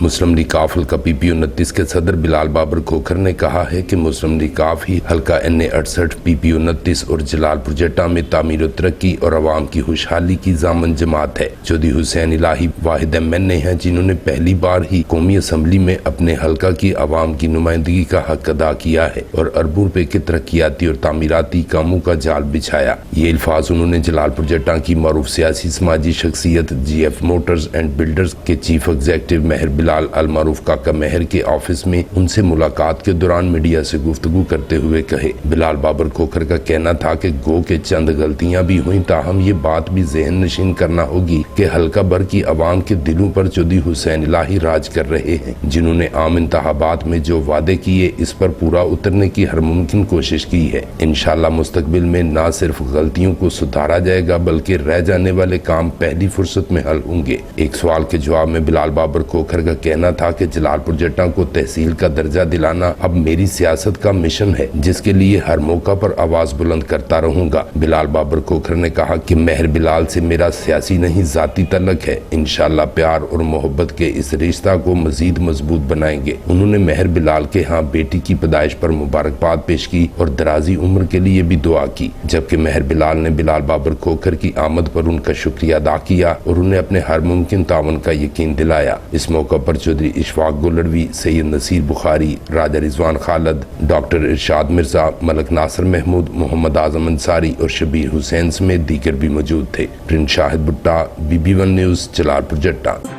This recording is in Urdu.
مسلم لیگ کاف حلقہ PP29 کے صدر بلال بابر کھوکھر نے کہا ہے کہ مسلم لیگ کاف ہی حلقہ NA68 PP29 اور جلال پور جٹا میں تعمیر و ترقی اور عوام کی خوشحالی کی ضامن جماعت ہے۔ چودھری حسین الہی واحد MNA ہیں جنہوں نے پہلی بار ہی قومی اسمبلی میں اپنے حلقہ کی عوام کی نمائندگی کا حق ادا کیا ہے اور اربوں روپے کے ترقیاتی اور تعمیراتی کاموں کا جال بچھایا۔ یہ الفاظ انہوں نے جلال پور جٹا کی معروف سیاسی سماجی شخصیت GF موٹرز اینڈ بلڈرز کے چیف ایگزیکٹو مہر بلال المعروف کاکا مہر کے آفس میں ان سے ملاقات کے دوران میڈیا سے گفتگو کرتے ہوئے کہے۔ بلال بابر کھوکھر کا کہنا تھا کہ گو کے چند غلطیاں بھی ہوئیں، تاہم یہ بات بھی ذہن نشین کرنا ہوگی کہ حلقہ بھر کی عوام کے دلوں پر چودھری حسین الہی راج کر رہے ہیں، جنہوں نے عام انتخابات میں جو وعدے کیے اس پر پورا اترنے کی ہر ممکن کوشش کی ہے۔ انشاءاللہ مستقبل میں نہ صرف غلطیوں کو سدھارا جائے گا بلکہ رہ جانے والے کام پہلی فرصت میں حل ہوں گے۔ ایک سوال کے جواب میں بلال بابر کھوکھر کا کہنا تھا کہ جلال پور جٹا کو تحصیل کا درجہ دلانا اب میری سیاست کا مشن ہے، جس کے لیے ہر موقع پر آواز بلند کرتا رہوں گا۔ بلال بابر کھوکھر نے کہا کہ مہر بلال سے میرا سیاسی نہیں ذاتی تعلق ہے، انشاءاللہ پیار اور محبت کے اس رشتہ کو مزید مضبوط بنائیں گے۔ انہوں نے مہر بلال کے ہاں بیٹی کی پیدائش پر مبارکباد پیش کی اور درازی عمر کے لیے بھی دعا کی، جبکہ مہر بلال نے بلال بابر کھوکھر کی آمد پر ان کا شکریہ ادا کیا اور انہیں اپنے ہر ممکن تعاون کا یقین دلایا۔ اس موقع پر چودھری اشفاق گولڑوی، سید نصیر بخاری، راجہ رضوان خالد، ڈاکٹر ارشاد مرزا، ملک ناصر محمود، محمد اعظم انصاری اور شبیر حسین سمیت دیگر بھی موجود تھے۔ پرنس شاہد بھٹا، BB1 نیوز، جلال پور جٹا۔